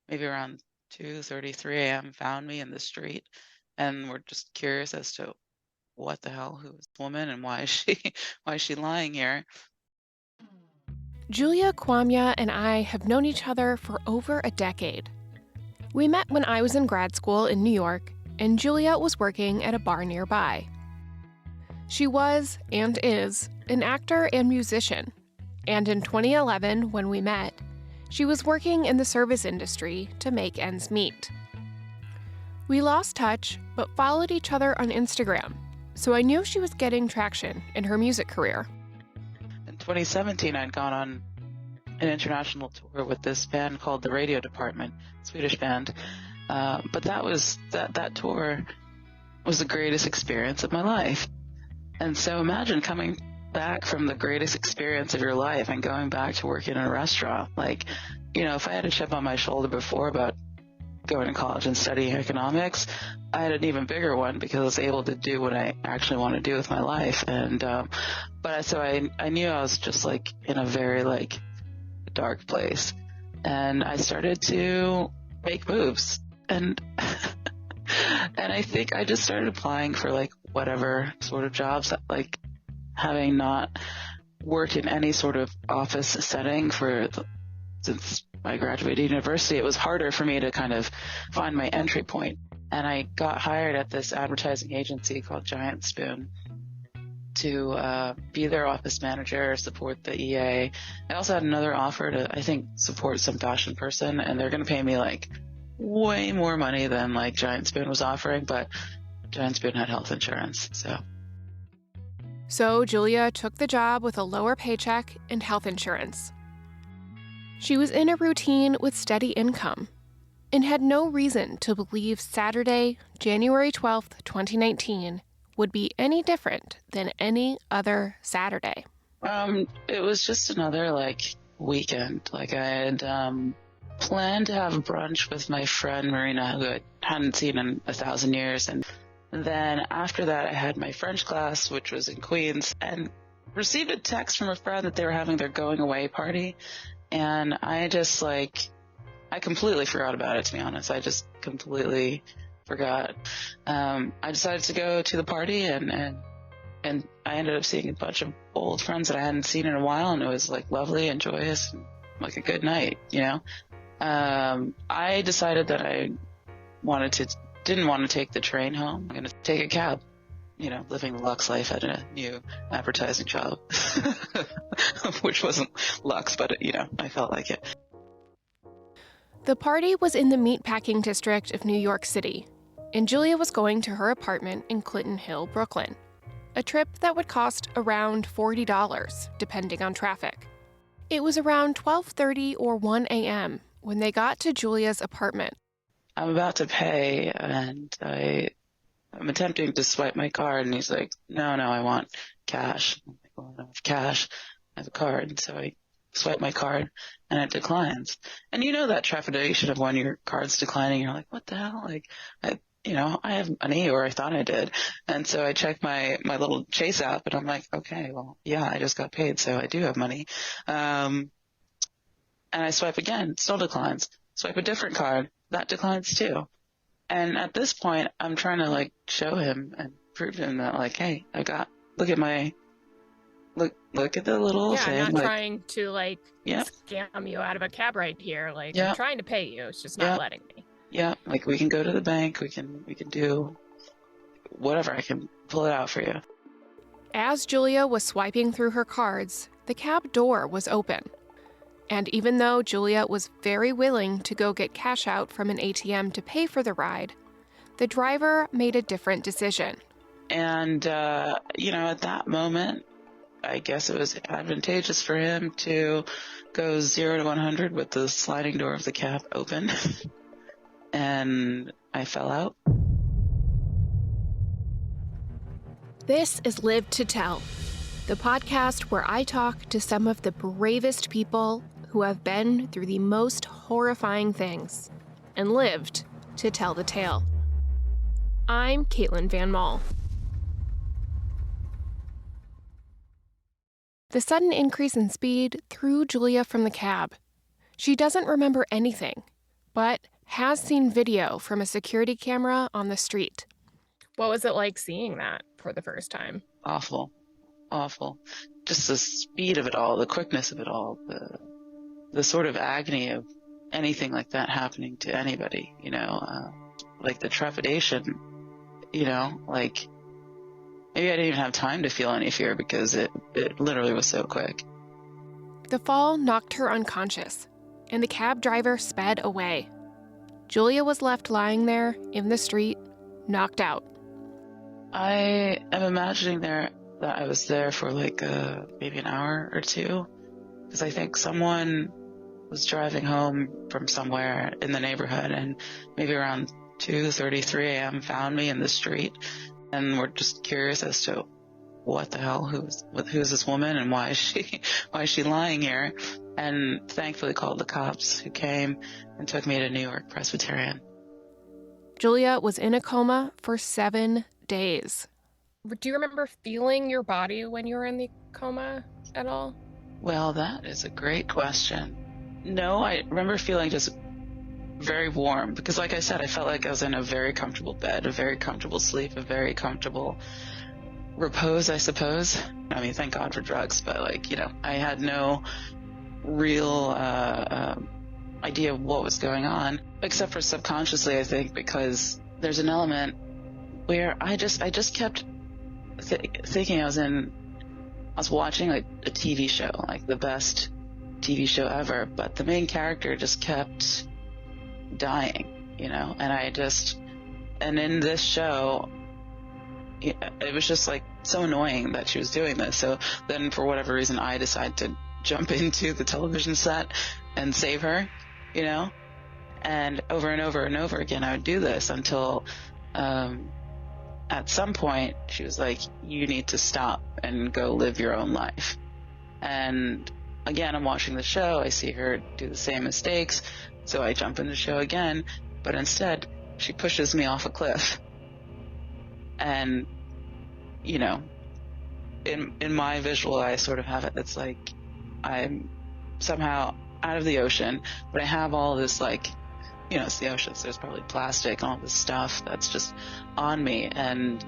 maybe around 2:30, 3 a.m., found me in the street and were just curious as to what the hell, who is this woman and why is she why is she lying here? Julia, Kwamya, and I have known each other for over a decade. We met when I was in grad school in New York, and Julia was working at a bar nearby. She was, and is, an actor and musician. And in 2011, when we met, she was working in the service industry to make ends meet. We lost touch, but followed each other on Instagram, so I knew she was getting traction in her music career. In 2017, I'd gone on an international tour with this band called the Radio Department, Swedish band. But that tour was the greatest experience of my life. And so imagine coming back from the greatest experience of your life and going back to working in a restaurant. Like, if I had a chip on my shoulder before about going to college and studying economics, I had an even bigger one because I was able to do what I actually want to do with my life. And so I knew I was just like in a very like dark place, and I started to make moves, and and I think I just started applying for like whatever sort of jobs, like having not worked in any sort of office setting since I graduated university. It was harder for me to kind of find my entry point, and I got hired at this advertising agency called Giant Spoon to be their office manager, support the EA. I also had another offer to, I think, support some fashion person, and they're going to pay me like way more money than like Giant Spoon was offering, but Giant Spoon had health insurance, So Julia took the job with a lower paycheck and health insurance. She was in a routine with steady income and had no reason to believe Saturday, January 12th, 2019, would be any different than any other Saturday. It was just another like weekend. Like I had planned to have brunch with my friend Marina, who I hadn't seen in 1,000 years, and then after that I had my French class, which was in Queens, and received a text from a friend that they were having their going away party, and I completely forgot about it, to be honest. I just completely forgot. I decided to go to the party, and I ended up seeing a bunch of old friends that I hadn't seen in a while, and it was like lovely and joyous and like a good night, I decided that I didn't want to take the train home. I'm going to take a cab, living the Lux life at a new advertising job, which wasn't Lux, but I felt like it. The party was in the meatpacking district of New York City, and Julia was going to her apartment in Clinton Hill, Brooklyn, a trip that would cost around $40, depending on traffic. It was around 12:30 or 1 a.m. when they got to Julia's apartment. I'm about to pay, and I'm attempting to swipe my card, and he's like, no, I want cash. I'm like, well, I don't have cash. I have a card. And so I swipe my card, and it declines. And that trepidation of when your card's declining, you're like, what the hell? Like, I have money, or I thought I did. And so I check my little Chase app, and I'm like, okay, well, yeah, I just got paid, so I do have money. And I swipe again, still declines. Swipe a different card, that declines too. And at this point, I'm trying to like show him and prove to him that like, hey, look at the little thing. I'm not trying to Yep. scam you out of a cab right here. Yep. I'm trying to pay you. It's just not letting me. Yeah, like we can go to the bank, we can do whatever, I can pull it out for you. As Julia was swiping through her cards, the cab door was open. And even though Julia was very willing to go get cash out from an ATM to pay for the ride, the driver made a different decision. And, at that moment, I guess it was advantageous for him to go 0 to 100 with the sliding door of the cab open. And I fell out. This is Live to Tell, the podcast where I talk to some of the bravest people who have been through the most horrifying things and lived to tell the tale. I'm Caitlin Van Mall. The sudden increase in speed threw Julia from the cab. She doesn't remember anything, but has seen video from a security camera on the street. What was it like seeing that for the first time? Awful. Awful. Just the speed of it all, the quickness of it all, the sort of agony of anything like that happening to anybody, like the trepidation, like maybe I didn't even have time to feel any fear because it literally was so quick. The fall knocked her unconscious, and the cab driver sped away. Julia was left lying there in the street, knocked out. I am imagining that I was there for like maybe an hour or two, because I think someone was driving home from somewhere in the neighborhood, and maybe around 2:30, 3 a.m. found me in the street, and were just curious as to what the hell, who's this woman and why is she lying here, and thankfully called the cops, who came and took me to New York Presbyterian. Julia was in a coma for 7 days. Do you remember feeling your body when you were in the coma at all? Well, that is a great question. No, I remember feeling just very warm because, like I said, I felt like I was in a very comfortable bed, a very comfortable sleep, a very comfortable repose, I suppose. I mean, thank God for drugs, but I had no real idea of what was going on, except for subconsciously, I think, because there's an element where I just kept thinking I was watching like a TV show, like the best TV show ever, but the main character just kept dying, and in this show, it was just like so annoying that she was doing this. So then for whatever reason, I decided to jump into the television set and save her, and over and over and over again, I would do this until, at some point she was like, you need to stop and go live your own life. And again, I'm watching the show, I see her do the same mistakes, so I jump in the show again, but instead she pushes me off a cliff. And, in my visual, I sort of have it, it's like I'm somehow out of the ocean, but I have all this, it's the ocean, so there's probably plastic and all this stuff that's just on me, and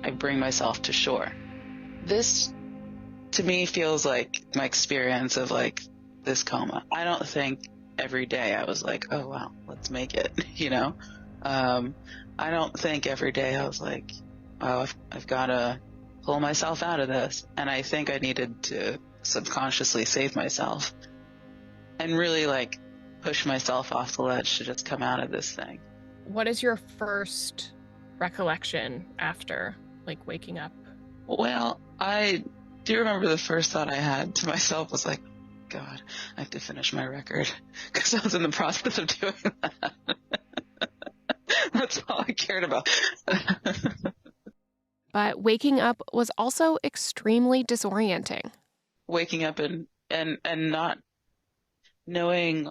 I bring myself to shore. This, to me, feels like my experience of, this coma. I don't think every day I was like, oh, wow, let's make it, I don't think every day I was like, oh, I've got to pull myself out of this. And I think I needed to subconsciously save myself and really push myself off the ledge to just come out of this thing. What is your first recollection after waking up? Well, I do remember the first thought I had to myself was like, God, I have to finish my record, because I was in the process of doing that. That's all I cared about. But waking up was also extremely disorienting. Waking up and not knowing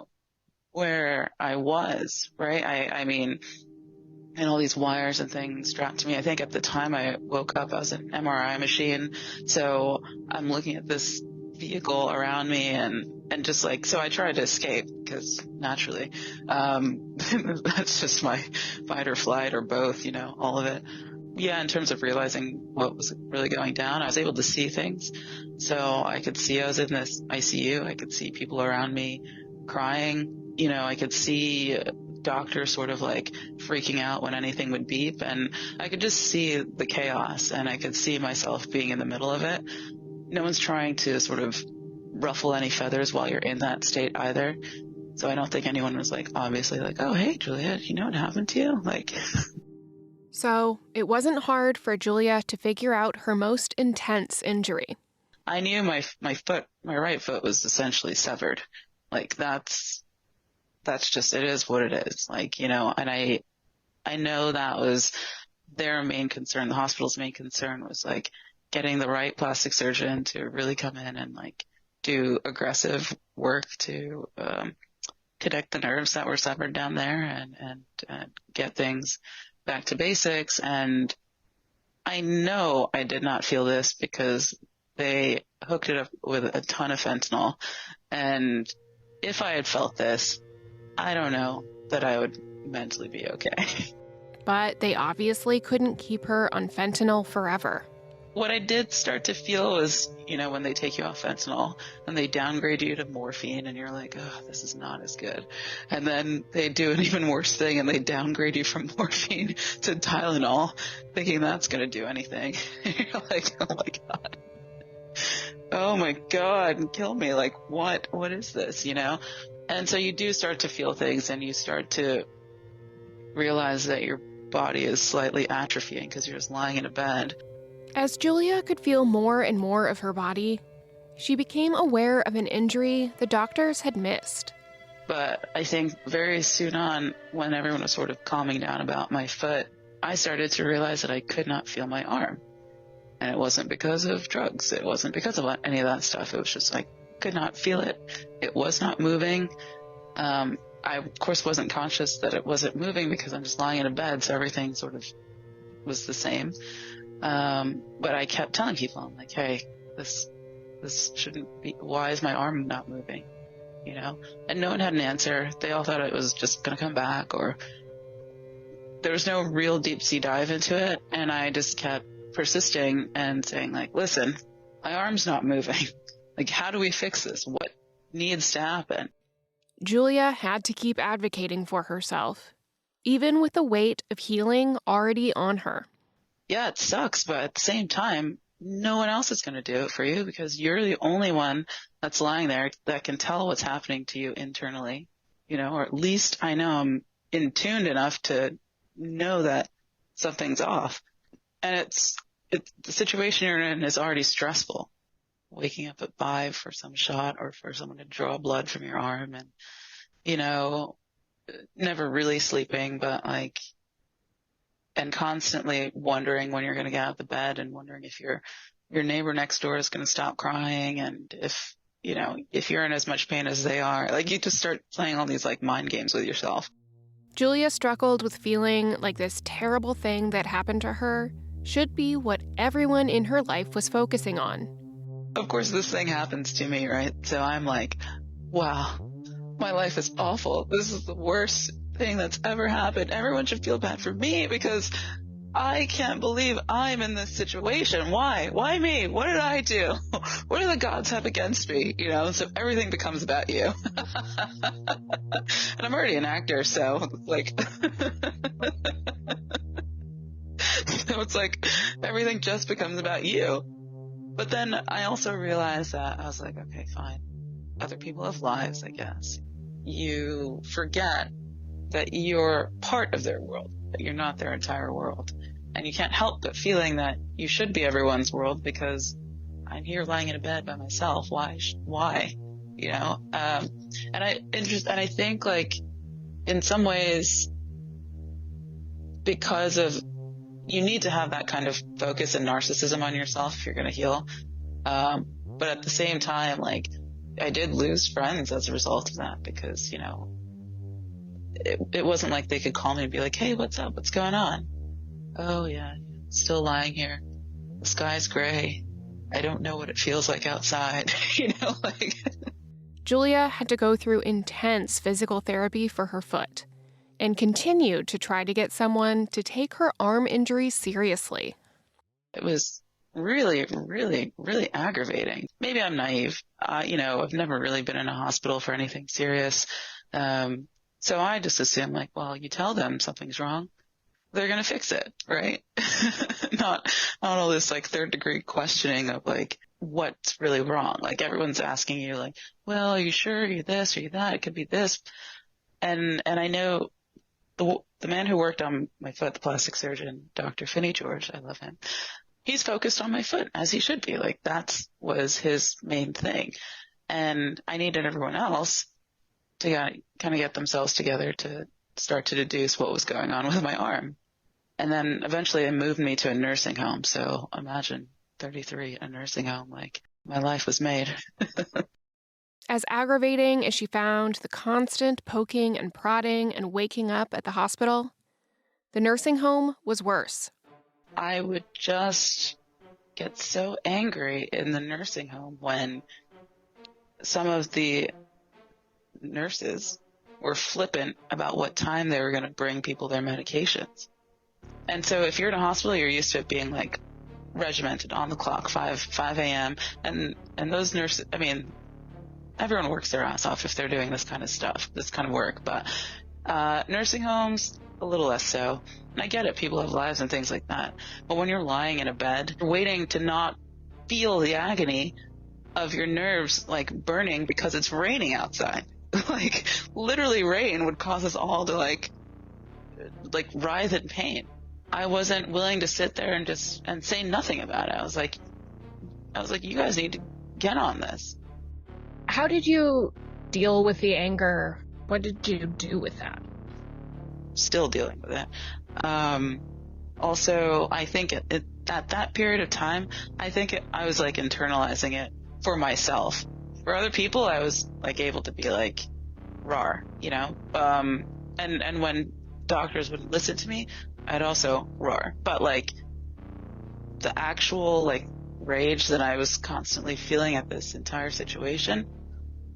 where I was, right? I mean, and all these wires and things strapped to me. I think at the time I woke up, I was in an MRI machine. So I'm looking at this vehicle around me and just so I tried to escape, because naturally, that's just my fight or flight or both, all of it. Yeah, in terms of realizing what was really going down, I was able to see things. So I could see I was in this ICU. I could see people around me crying. I could see doctors sort of freaking out when anything would beep. And I could just see the chaos, and I could see myself being in the middle of it. No one's trying to sort of ruffle any feathers while you're in that state either. So I don't think anyone was obviously oh, hey, Julia, you know what happened to you? So it wasn't hard for Julia to figure out her most intense injury. I knew my right foot was essentially severed. That's just, it is what it is. And I know that was their main concern. The hospital's main concern was getting the right plastic surgeon to really come in and do aggressive work to connect the nerves that were severed down there and get things back to basics. And I know I did not feel this because they hooked it up with a ton of fentanyl. And if I had felt this, I don't know that I would mentally be okay. But they obviously couldn't keep her on fentanyl forever. What I did start to feel was, when they take you off fentanyl and they downgrade you to morphine and you're like, oh, this is not as good. And then they do an even worse thing and they downgrade you from morphine to Tylenol, thinking that's going to do anything. You're like, oh my God. Oh my God, kill me. Like, what is this, And so you do start to feel things and you start to realize that your body is slightly atrophying because you're just lying in a bed. As Julia could feel more and more of her body, she became aware of an injury the doctors had missed. But I think very soon on, when everyone was sort of calming down about my foot, I started to realize that I could not feel my arm. And it wasn't because of drugs. It wasn't because of any of that stuff. It was just like, could not feel it. It was not moving. I, of course, wasn't conscious that it wasn't moving because I'm just lying in a bed, so everything sort of was the same. But I kept telling people, I'm like, hey, this shouldn't be, why is my arm not moving? And no one had an answer. They all thought it was just going to come back, or there was no real deep sea dive into it. And I just kept persisting and saying like, listen, my arm's not moving. Like, how do we fix this? What needs to happen? Julia had to keep advocating for herself, even with the weight of healing already on her. Yeah, it sucks, but at the same time, no one else is going to do it for you because you're the only one that's lying there that can tell what's happening to you internally, or at least I know I'm in tuned enough to know that something's off. And it's the situation you're in is already stressful. Waking up at 5 for some shot or for someone to draw blood from your arm and, never really sleeping, but and constantly wondering when you're going to get out of the bed and wondering if your neighbor next door is going to stop crying. And if you're in as much pain as they are, like you just start playing all these like mind games with yourself. Julia struggled with feeling like this terrible thing that happened to her should be what everyone in her life was focusing on. Of course, this thing happens to me, right? So I'm like, wow, my life is awful. This is the worst thing that's ever happened. Everyone should feel bad for me because I can't believe I'm in this situation. Why? Why me? What did I do? What do the gods have against me? So everything becomes about you. And I'm already an actor, so like, so it's like everything just becomes about you. But then I also realized that I was like, okay, fine. Other people have lives, I guess. You forget that you're part of their world, that you're not their entire world. And you can't help but feeling that you should be everyone's world because I'm here lying in a bed by myself. Why? And I think like in some ways, because of, you need to have that kind of focus and narcissism on yourself if you're going to heal. But at the same time, like I did lose friends as a result of that because, it wasn't like they could call me and be like, hey, what's up? What's going on? Oh yeah, still lying here. The sky's gray. I don't know what it feels like outside. Julia had to go through intense physical therapy for her foot and continued to try to get someone to take her arm injury seriously. It was really, really, really aggravating. Maybe I'm naive. I've never really been in a hospital for anything serious. So I just assume like, well, you tell them something's wrong, they're going to fix it, right? Not all this like third degree questioning of like, what's really wrong? Like everyone's asking you like, well, are you sure you're this or you're that? It could be this. And I know the man who worked on my foot, the plastic surgeon, Dr. Finney George, I love him. He's focused on my foot as he should be. Like was his main thing. And I needed everyone else to kind of get themselves together to start to deduce what was going on with my arm. And then eventually it moved me to a nursing home. So imagine 33, a nursing home, like my life was made. As aggravating as she found the constant poking and prodding and waking up at the hospital, the nursing home was worse. I would just get so angry in the nursing home when some of the nurses were flippant about what time they were going to bring people their medications. And so if you're in a hospital, you're used to it being like regimented on the clock, 5 a.m. And those nurses, I mean, everyone works their ass off if they're doing this kind of stuff, this kind of work. But nursing homes, a little less so. And I get it, people have lives and things like that. But when you're lying in a bed, waiting to not feel the agony of your nerves like burning because it's raining outside. Like literally rain would cause us all to like writhe in pain. I wasn't willing to sit there and say nothing about it. I was like, you guys need to get on this. How did you deal with the anger? What did you do with that? Still dealing with it. Also, I think at that period of time, I was like internalizing it for myself. For other people, I was like able to be like, rawr, you know? And when doctors would listen to me, I'd also roar. But like the actual like rage that I was constantly feeling at this entire situation,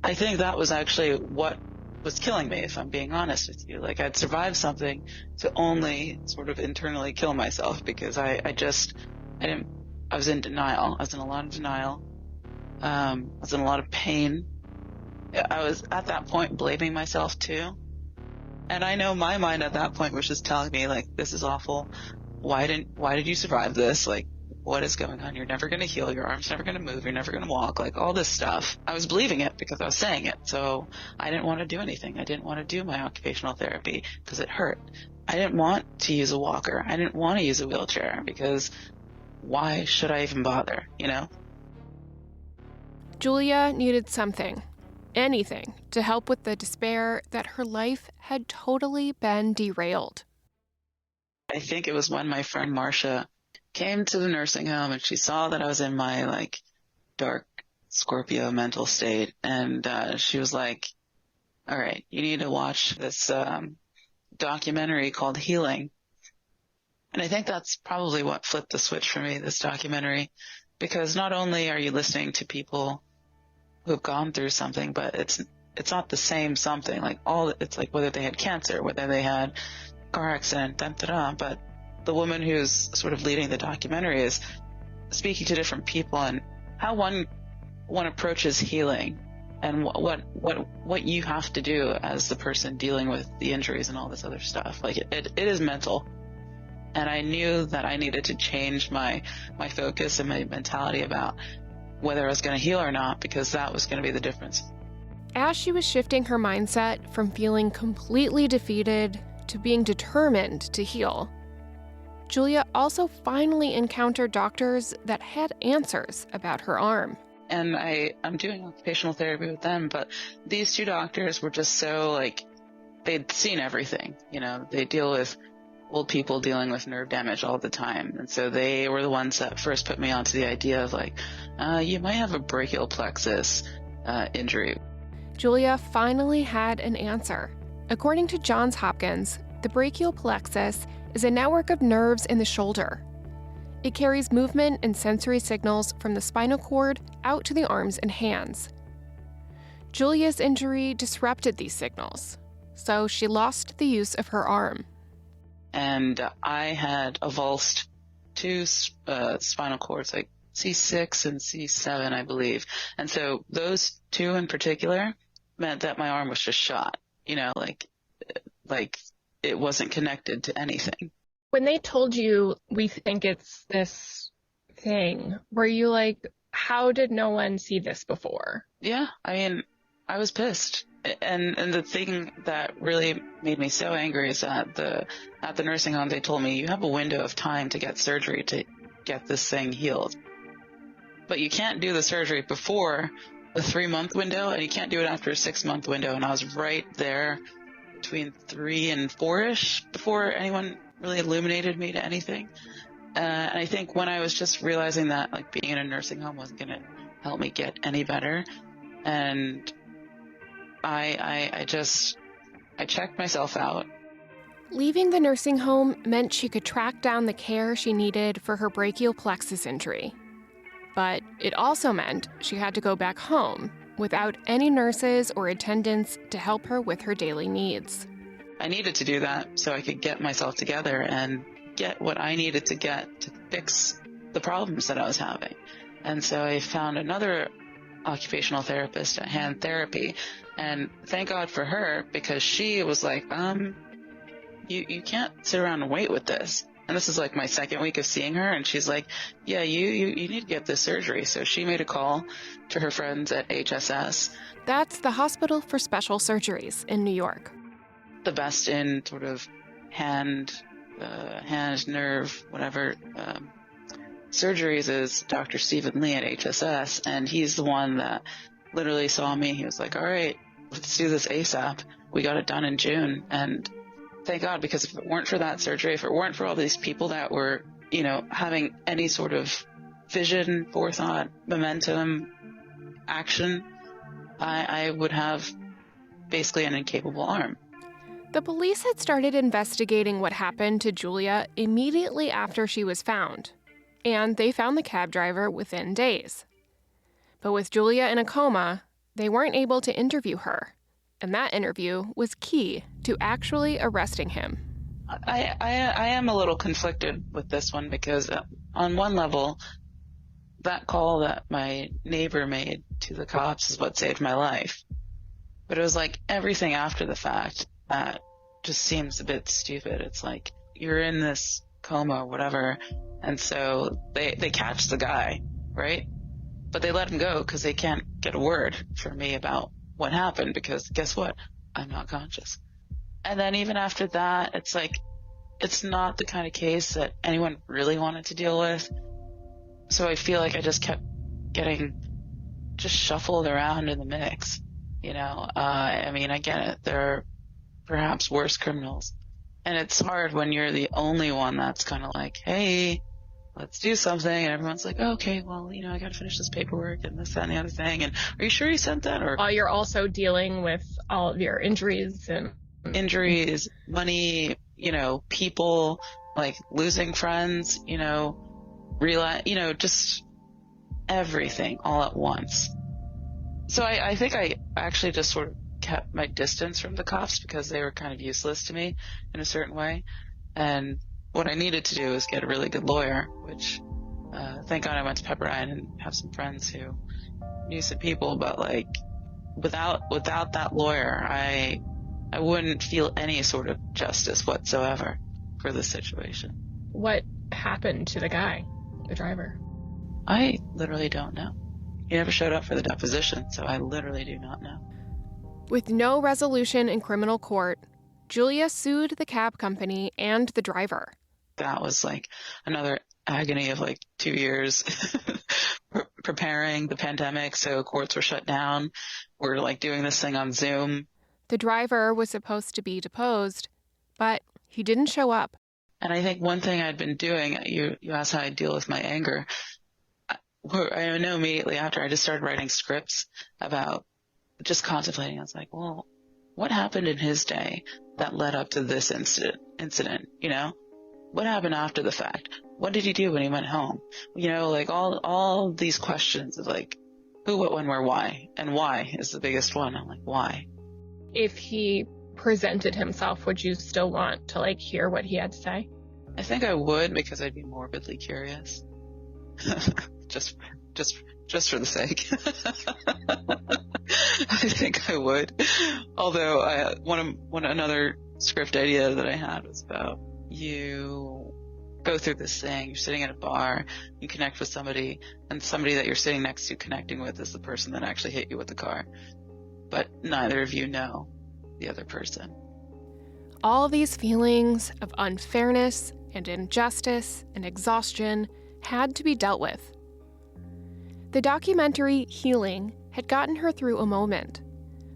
I think that was actually what was killing me, if I'm being honest with you. Like I'd survived something to only sort of internally kill myself because I was in denial. I was in a lot of denial. I was in a lot of pain. I was at that point blaming myself too. And I know my mind at that point was just telling me like, this is awful. Why did you survive this? Like, what is going on? You're never going to heal. Your arm's never going to move. You're never going to walk. Like all this stuff. I was believing it because I was saying it. So I didn't want to do anything. I didn't want to do my occupational therapy because it hurt. I didn't want to use a walker. I didn't want to use a wheelchair because why should I even bother? You know? Julia needed something, anything, to help with the despair that her life had totally been derailed. I think it was when my friend Marcia came to the nursing home and she saw that I was in my like dark Scorpio mental state, and she was like, all right, you need to watch this documentary called Healing. And I think that's probably what flipped the switch for me, this documentary, because not only are you listening to people who have gone through something, but it's not the same something. Like it's like whether they had cancer, whether they had car accident, but the woman who's sort of leading the documentary is speaking to different people and how one approaches healing and what you have to do as the person dealing with the injuries and all this other stuff. Like it is mental. And I knew that I needed to change my focus and my mentality about whether I was going to heal or not, because that was going to be the difference. As she was shifting her mindset from feeling completely defeated to being determined to heal, Julia also finally encountered doctors that had answers about her arm. And I'm doing occupational therapy with them, but these two doctors were just so like, they'd seen everything. You know, they deal with old people dealing with nerve damage all the time. And so they were the ones that first put me onto the idea of like, you might have a brachial plexus injury. Julia finally had an answer. According to Johns Hopkins, the brachial plexus is a network of nerves in the shoulder. It carries movement and sensory signals from the spinal cord out to the arms and hands. Julia's injury disrupted these signals, so she lost the use of her arm. And I had avulsed two spinal cords, like C6 and C7, I believe. And so those two in particular meant that my arm was just shot, you know, like it wasn't connected to anything. When they told you, we think it's this thing, were you like, how did no one see this before? Yeah, I mean, I was pissed. And the thing that really made me so angry is that at the nursing home, they told me, you have a window of time to get surgery to get this thing healed. But you can't do the surgery before a 3-month window, and you can't do it after a 6-month window. And I was right there between 3 and 4-ish before anyone really illuminated me to anything. And I think when I was just realizing that like being in a nursing home wasn't going to help me get any better, and I checked myself out. Leaving the nursing home meant she could track down the care she needed for her brachial plexus injury. But it also meant she had to go back home without any nurses or attendants to help her with her daily needs. I needed to do that so I could get myself together and get what I needed to get to fix the problems that I was having. And so I found another occupational therapist at Hand Therapy, and thank God for her, because she was like, you can't sit around and wait with this. And this is like my second week of seeing her, and she's like, yeah, you need to get this surgery. So she made a call to her friends at HSS. That's the Hospital for Special Surgeries in New York. The best in sort of hand, nerve, whatever, surgeries is Dr. Stephen Lee at HSS, and he's the one that literally saw me. He was like, all right, let's do this ASAP. We got it done in June, and thank God, because if it weren't for that surgery, if it weren't for all these people that were, having any sort of vision, forethought, momentum, action, I would have basically an incapable arm. The police had started investigating what happened to Julia immediately after she was found, and they found the cab driver within days. But with Julia in a coma, they weren't able to interview her, and that interview was key to actually arresting him. I am a little conflicted with this one, because on one level, that call that my neighbor made to the cops is what saved my life. But it was like everything after the fact that just seems a bit stupid. It's like, you're in this coma or whatever, and so they catch the guy, right? But they let him go because they can't get a word from me about what happened, because guess what? I'm not conscious. And then even after that, it's like, it's not the kind of case that anyone really wanted to deal with. So I feel like I just kept getting just shuffled around in the mix. I get it. There are perhaps worse criminals. And it's hard when you're the only one that's kind of like, hey, let's do something. And everyone's like, oh, okay, well, I got to finish this paperwork and this, that, and the other thing. And are you sure you sent that? Or while you're also dealing with all of your injuries, money, people, like losing friends, just everything all at once. So I think I actually just sort of kept my distance from the cops because they were kind of useless to me in a certain way. And what I needed to do was get a really good lawyer, which thank God I went to Pepperdine and have some friends who knew some people. But like without that lawyer, I wouldn't feel any sort of justice whatsoever for the situation. What happened to the guy, the driver? I literally don't know. He never showed up for the deposition, so I literally do not know. With no resolution in criminal court, Julia sued the cab company and the driver. That was like another agony of like 2 years preparing the pandemic, so courts were shut down. We're like doing this thing on Zoom. The driver was supposed to be deposed, but he didn't show up. And I think one thing I'd been doing, you asked how I deal with my anger. I know immediately after I just started writing scripts about just contemplating. I was like, well, what happened in his day that led up to this incident? What happened after the fact? What did he do when he went home? Like all these questions of like who, what, when, where, why, and why is the biggest one. I'm like, why? If he presented himself, would you still want to like hear what he had to say? I think I would, because I'd be morbidly curious. just for the sake. I think I would. Although another script idea that I had was about, you go through this thing, you're sitting at a bar, you connect with somebody, and somebody that you're sitting next to connecting with is the person that actually hit you with the car. But neither of you know the other person. All these feelings of unfairness and injustice and exhaustion had to be dealt with. The documentary Healing had gotten her through a moment,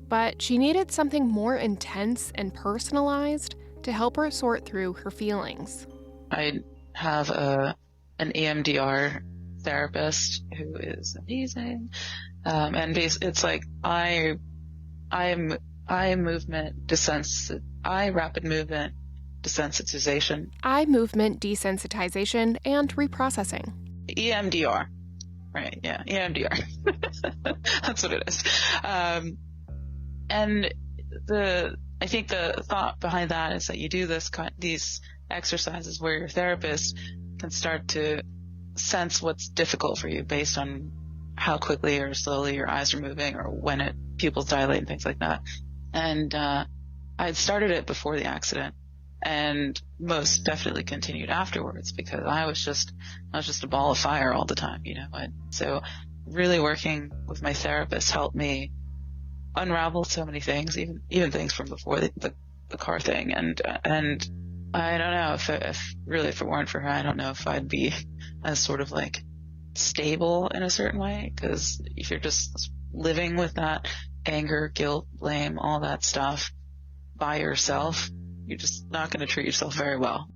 but she needed something more intense and personalized to help her sort through her feelings. I have an EMDR therapist who is amazing, and it's like eye rapid movement desensitization. Eye movement desensitization and reprocessing. EMDR, right? Yeah, EMDR. That's what it is. And I think the thought behind that is that you do these exercises where your therapist can start to sense what's difficult for you based on how quickly or slowly your eyes are moving or when pupils dilate and things like that. And I had started it before the accident, and most definitely continued afterwards because I was just a ball of fire all the time, And so really working with my therapist helped me unravel so many things, even things from before the car thing. And I don't know if it weren't for her, I don't know if I'd be as sort of like stable in a certain way, because if you're just living with that anger, guilt, blame, all that stuff by yourself, you're just not going to treat yourself very well.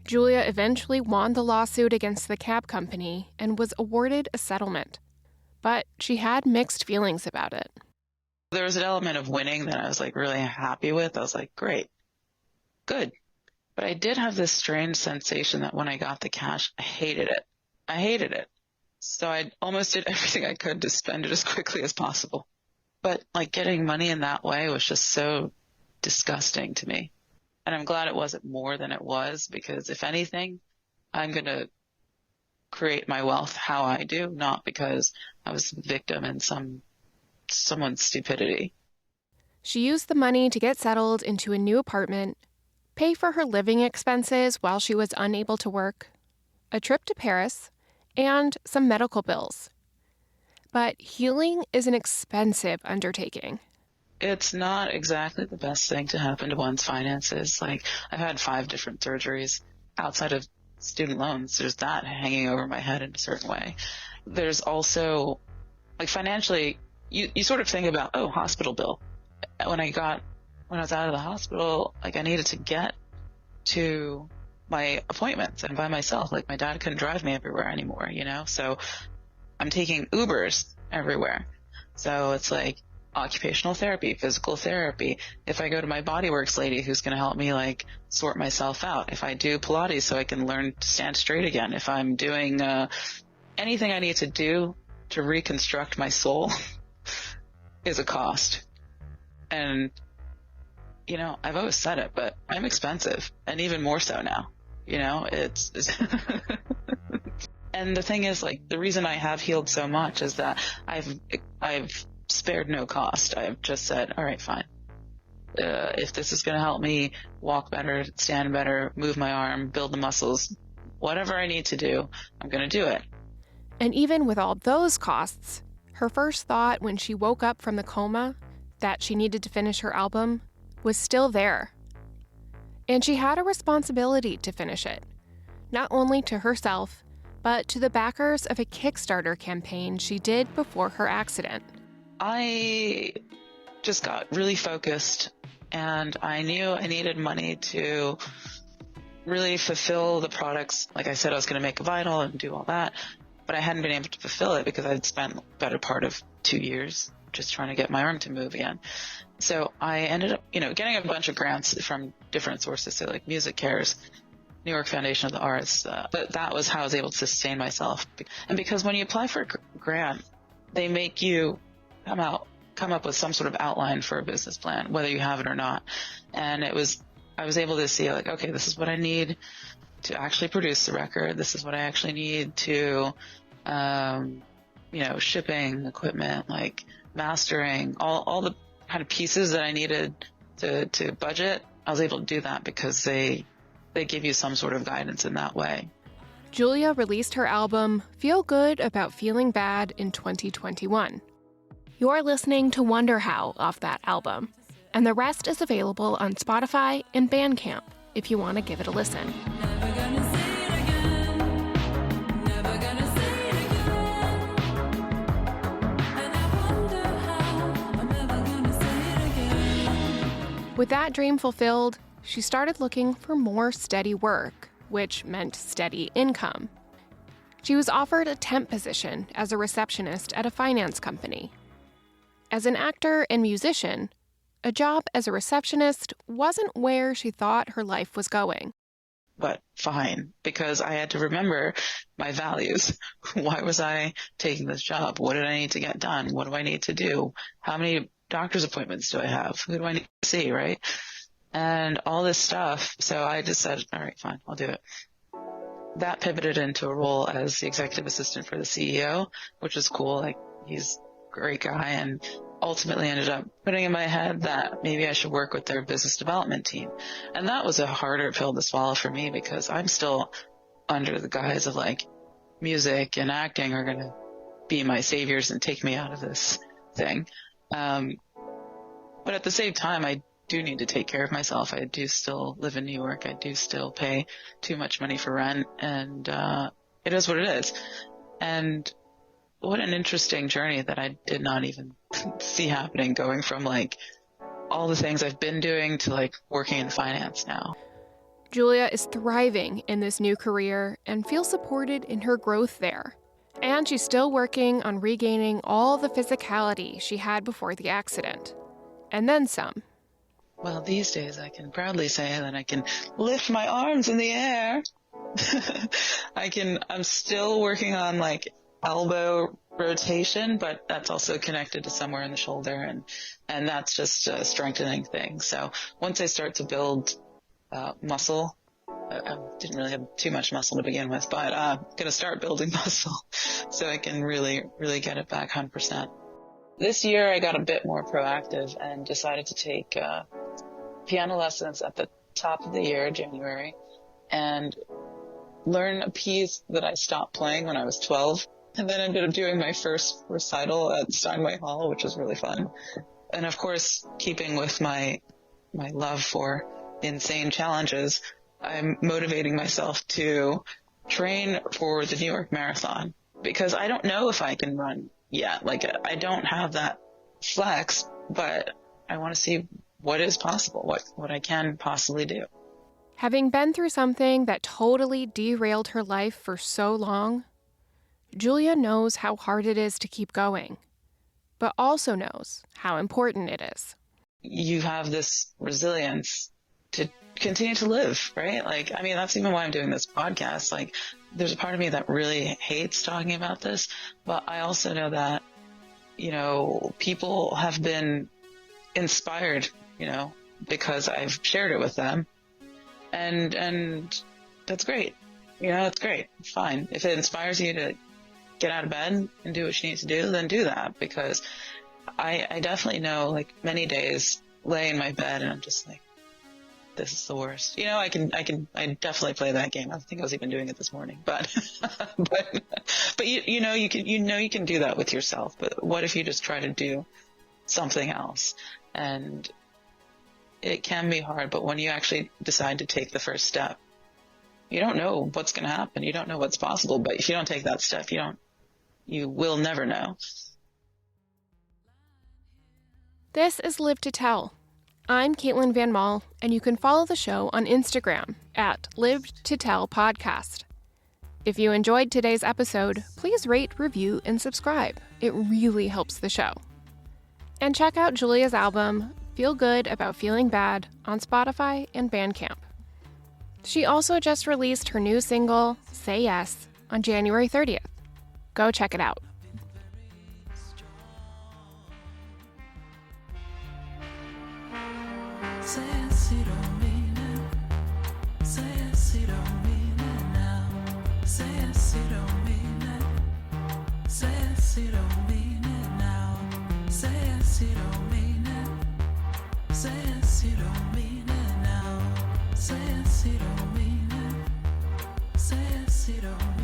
Julia eventually won the lawsuit against the cab company and was awarded a settlement. But she had mixed feelings about it. There was an element of winning that I was like really happy with. I was like, great, good. But I did have this strange sensation that when I got the cash, I hated it. So I almost did everything I could to spend it as quickly as possible. But like getting money in that way was just so disgusting to me. And I'm glad it wasn't more than it was, because if anything, I'm going to create my wealth how I do, not because I was a victim in someone's stupidity. She used the money to get settled into a new apartment, pay for her living expenses while she was unable to work, a trip to Paris, and some medical bills. But healing is an expensive undertaking. It's not exactly the best thing to happen to one's finances. Like, I've had 5 different surgeries outside of student loans. There's that hanging over my head in a certain way. There's also, like, financially, you sort of think about, hospital bill. When I was out of the hospital, like, I needed to get to my appointments and by myself. Like, my dad couldn't drive me everywhere anymore, So I'm taking Ubers everywhere. So it's like occupational therapy, physical therapy. If I go to my bodyworks lady who's going to help me like sort myself out. If I do Pilates so I can learn to stand straight again. If I'm doing anything I need to do to reconstruct my soul is a cost. And, I've always said it, but I'm expensive, and even more so now. It's and the thing is, like, the reason I have healed so much is that I've spared no cost. I've just said, all right, fine. If this is going to help me walk better, stand better, move my arm, build the muscles, whatever I need to do, I'm going to do it. And even with all those costs, her first thought when she woke up from the coma, that she needed to finish her album, was still there. And she had a responsibility to finish it, not only to herself, but to the backers of a Kickstarter campaign she did before her accident. I just got really focused, and I knew I needed money to really fulfill the products. Like I said, I was going to make a vinyl and do all that, but I hadn't been able to fulfill it because I'd spent the better part of 2 years just trying to get my arm to move again. So I ended up, getting a bunch of grants from different sources, so like Music Cares, New York Foundation of the Arts. But that was how I was able to sustain myself. And because when you apply for a grant, they make you come up with some sort of outline for a business plan, whether you have it or not. And I was able to see, like, okay, this is what I need to actually produce the record. This is what I actually need to, shipping, equipment, like mastering, all the kind of pieces that I needed to budget. I was able to do that because they give you some sort of guidance in that way. Julia released her album, Feel Good About Feeling Bad, in 2021. You're listening to Wonder How off that album, and the rest is available on Spotify and Bandcamp if you want to give it a listen. With that dream fulfilled, she started looking for more steady work, which meant steady income. She was offered a temp position as a receptionist at a finance company. As an actor and musician, a job as a receptionist wasn't where she thought her life was going. but fine, because I had to remember my values. Why was I taking this job? What did I need to get done? What do I need to do? How many doctor's appointments do I have? Who do I need to see, right? And all this stuff. So I just said, all right, fine, I'll do it. That pivoted into a role as the executive assistant for the CEO, which was cool. Like, he's a great guy, and ultimately ended up putting in my head that maybe I should work with their business development team. And that was a harder pill to swallow for me, because I'm still under the guise of like music and acting are going to be my saviors and take me out of this thing. But at the same time, I do need to take care of myself. I do still live in New York. I do still pay too much money for rent, and it is what it is. And what an interesting journey that I did not even see happening, going from like all the things I've been doing to like working in finance now. Julia is thriving in this new career and feels supported in her growth there. And she's still working on regaining all the physicality she had before the accident. And then some. Well, these days I can proudly say that I can lift my arms in the air. I'm still working on like elbow rotation, but that's also connected to somewhere in the shoulder, and that's just a strengthening thing. So once I start to build muscle, I didn't really have too much muscle to begin with, but I'm going to start building muscle so I can really, really get it back 100%. This year I got a bit more proactive and decided to take piano lessons at the top of the year, January, and learn a piece that I stopped playing when I was 12. And then I ended up doing my first recital at Steinway Hall, which was really fun. And of course, keeping with my love for insane challenges, I'm motivating myself to train for the New York Marathon, because I don't know if I can run yet. Like, I don't have that flex, but I want to see what is possible, what I can possibly do. Having been through something that totally derailed her life for so long, Julia knows how hard it is to keep going, but also knows how important it is. You have this resilience to continue to live, right? Like, I mean, that's even why I'm doing this podcast. Like, there's a part of me that really hates talking about this, but I also know that, you know, people have been inspired, you know, because I've shared it with them. And that's great. You know, it's great. It's fine. If it inspires you to get out of bed and do what you need to do, then do that. Because I definitely know, like, many days lay in my bed and I'm just like, this is the worst. You know, I definitely play that game. I think I was even doing it this morning, but you know, you can do that with yourself. But what if you just try to do something else? And it can be hard, but when you actually decide to take the first step, you don't know what's going to happen. You don't know what's possible, but if you don't take that step, you will never know. This is Live to Tell. I'm Caitlin Van Mall, and you can follow the show on Instagram at Live to Tell Podcast. If you enjoyed today's episode, please rate, review, and subscribe. It really helps the show. And check out Julia's album, Feel Good About Feeling Bad, on Spotify and Bandcamp. She also just released her new single, Say Yes, on January 30th. Go check it out. Say yes, you don't mean it. Say yes, you don't mean it now. Say yes, you don't mean it. Say yes, you don't mean it now. Say yes, you don't mean it. Say yes, you don't mean it now. Say yes, you don't mean it. Say yes, you don't mean it.